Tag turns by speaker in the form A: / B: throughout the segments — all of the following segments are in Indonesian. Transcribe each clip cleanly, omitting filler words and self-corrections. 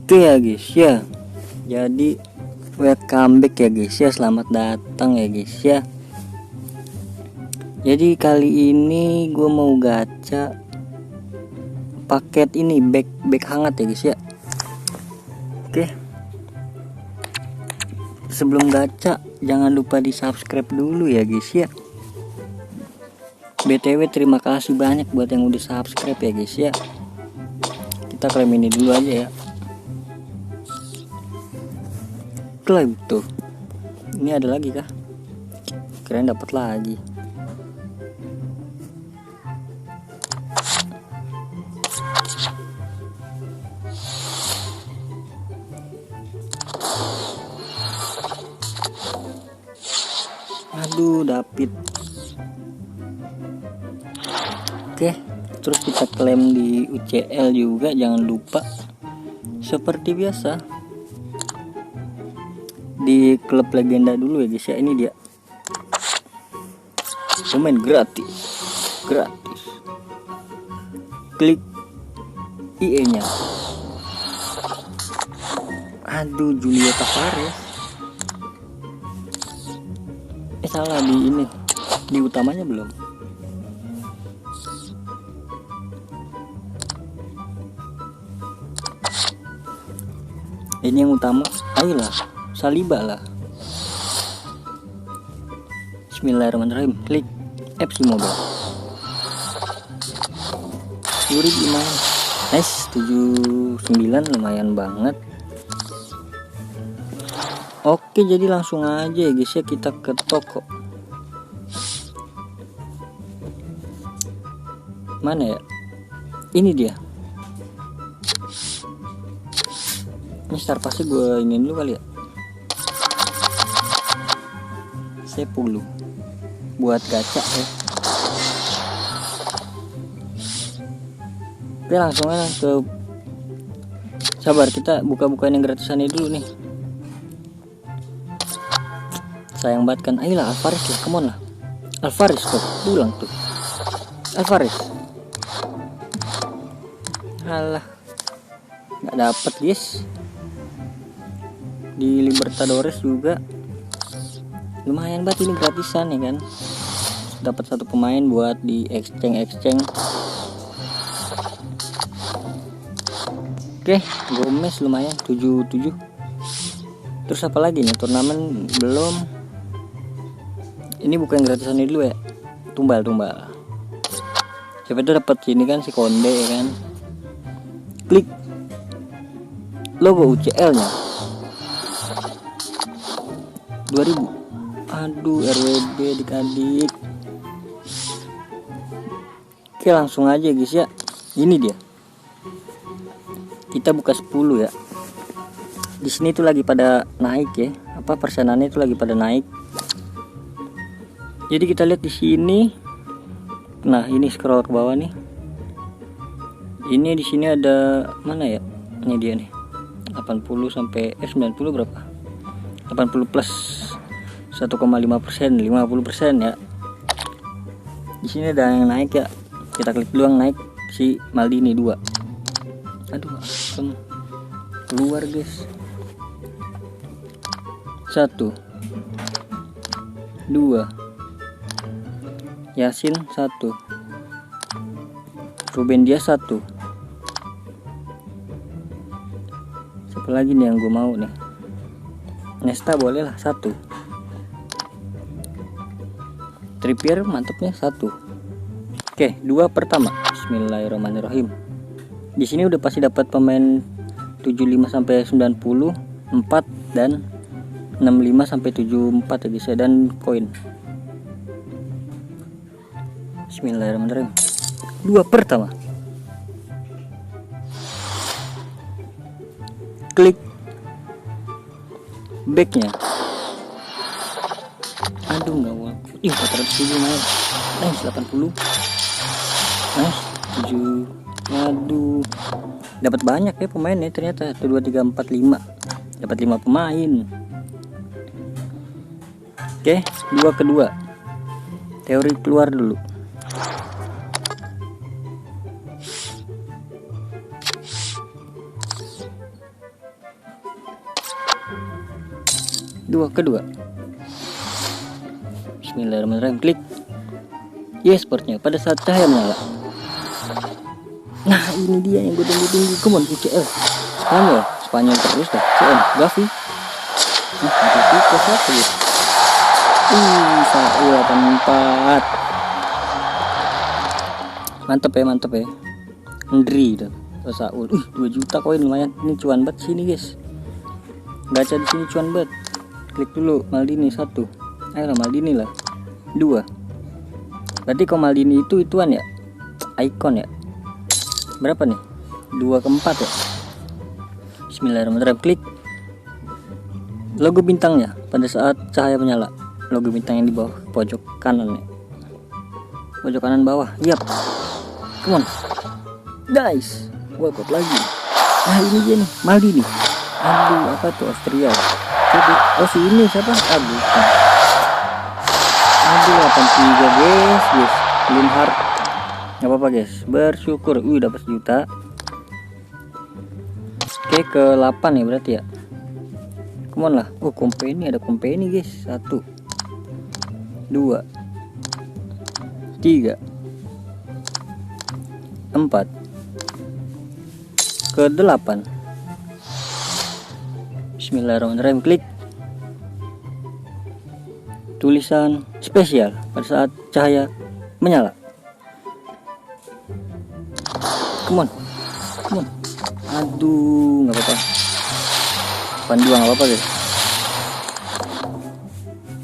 A: Oke ya guys ya, jadi welcome back ya guys ya, selamat datang ya guys ya. Jadi kali ini gue mau gacha paket ini bag hangat ya guys ya. Oke, sebelum gacha jangan lupa di subscribe dulu ya guys ya. BTW terima kasih banyak buat yang udah subscribe ya guys ya. Kita klaim ini dulu aja ya. Klaim tuh. Ini ada lagi kah? Keren dapat lagi. Aduh, dapet. Oke, terus kita klaim di UCL juga, jangan lupa. Seperti biasa di klub legenda dulu ya guys ya. Ini dia pemain gratis. Klik IE nya. Aduh, Julio Tavares. Salah di ini, di utamanya belum. Ini yang utama, ayolah, Saliba lah. Bismillahirrahmanirrahim. Klik FC Mobile. 10.000 lumayan. Nice, 79 lumayan banget. Oke, jadi langsung aja ya guys ya, kita ke toko. Mana ya? Ini dia. Ini star pasti gue ini dulu kali ya. 10 buat gacha ya. Oke, langsung aja ke, sabar, kita buka-bukaan yang gratisan ini dulu nih. Sayang banget kan. Ayolah Alvarez lah, come on lah. Alvarez tuh, pulang tuh. Alvarez. Alah, nggak dapet guys. Di Libertadores juga lumayan banget ini gratisan ya kan. Dapat satu pemain buat di exchange. Oke, Gomez lumayan 77. Terus apa lagi nih? Turnamen belum. Ini bukan gratisan dulu ya. Tumbal. Siapa itu dapat sini kan, si Konde ya kan. Klik logo UCL nya 2000. Aduh, RWB adik-adik. Oke, langsung aja guys ya. Ini dia. Kita buka 10 ya. Di sini tuh lagi pada naik ya. Persenannya itu lagi pada naik. Jadi kita lihat di sini. Nah, ini scroll ke bawah nih. Ini di sini ada mana ya? Ini dia nih. 80 sampai 90 berapa? 80 plus 1,5%, 50% ya. Di sini ada yang naik ya. Kita klik dulu yang naik, si Maldini 2. Aduh, asem. Keluar guys. 1 2 Yasin 1, Ruben Dias 1. Siapa lagi nih yang gue mau nih? Nesta boleh lah 1. Trippier mantapnya 1. Oke, 2 pertama. Bismillahirrahmanirrahim. Di sini udah pasti dapat pemain 75 sampai 90, 4 dan 65 sampai 74 ya guys ya, dan koin. Bismillahirrahmanirrahim. 2 pertama. Klik backnya. Aduh, nggak waku. 407 naik. Nice, 80. Nice, 7. Aduh, dapat banyak ya pemainnya ternyata. 1 2 3 4 5. Dapat 5 pemain. Oke, 2 kedua. Teori keluar dulu. kedua. Bismillahirrahmanirrahim. Klik e-sportnya pada saat cahaya menyala. Nah ini dia yang gue tunggu-tunggu. Come on UCL Spanyol terus dah. CM Gavi. Nah Gavi ke satu guys. Saul 84. Mantep ya. Ndri dah. Saul. 2 juta koin lumayan. Ini cuan banget sini guys. Gacha di sini cuan banget. Klik dulu Maldini 1. Ayo Maldini lah 2. Berarti kalau Maldini itu ituan ya, icon ya. Berapa nih? 2 ke 4 ya. Bismillahirrahmanirrahim. Klik logo bintangnya pada saat cahaya menyala. Logo bintang yang di bawah pojok kanan ya. Pojok kanan bawah. Yap. Come on. Guys, walkout lagi. Nah ini dia nih, Maldini. Aduh, apa tuh Austria? Oh si ini siapa? Bukan. Aduh 83 guys. Belum hard. Gak apa-apa guys. Bersyukur. Dapat 1 juta. Oke ke 8 ya berarti ya. Come on lah. Company, ada company guys. 1 2 3 4 ke 8. Bismillahirrahmanirrahim. Klik tulisan spesial pada saat cahaya menyala. Come on. Aduh nggak apa-apa. 82 nggak apa-apa guys.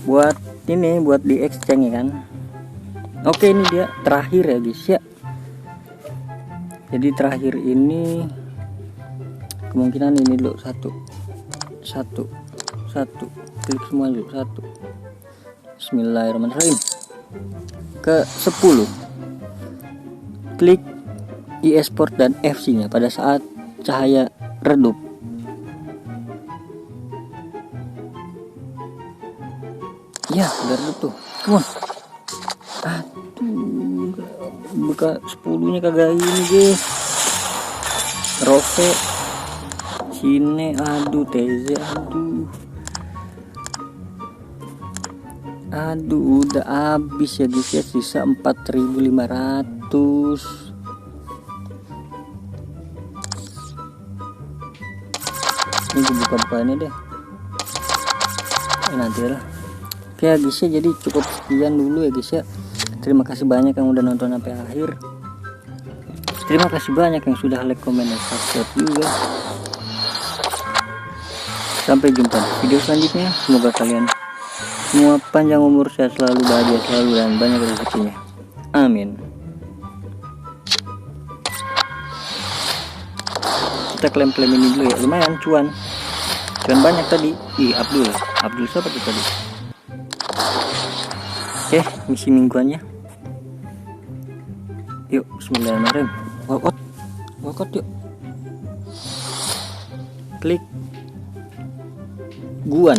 A: Buat di exchange ya kan. Oke ini dia terakhir ya guys ya. Jadi terakhir ini kemungkinan ini dulu satu. Klik semua dulu 1. Bismillahirrahmanirrahim. Ke 10. Klik e-sport dan FC nya pada saat cahaya redup. Ya udah redup tuh. Come on. Aduh buka 10 nya kagak ini guys. Rove Cine, TZ, aduh udah habis ya guys ya, sisa 4.500. Ini gue buka ini deh. Nanti lah. Oke ya guys ya, jadi cukup sekian dulu ya guys ya. Terima kasih banyak yang udah nonton sampai akhir. Terima kasih banyak yang sudah like, komen, dan subscribe juga. Sampai jumpa di video selanjutnya. Semoga kalian semua panjang umur, sehat selalu, bahagia selalu, dan banyak rezekinya. Amin. Kita klaim ini dulu ya. Lumayan cuan banyak tadi. Abdul siapa tuh tadi? Oke, misi mingguannya. Yuk, bismillahirrahmanirrahim. Walkout yuk. Klik Guan.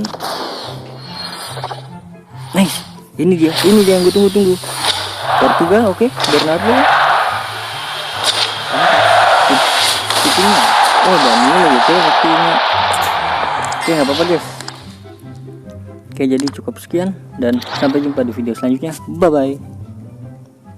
A: Nice. Ini dia yang gue tunggu-tunggu. Portugal, oke. Bernardo. Sepertinya. Daniel gitu ya sepertinya. Oke, nggak apa-apa guys. Oke, jadi cukup sekian dan sampai jumpa di video selanjutnya. Bye bye.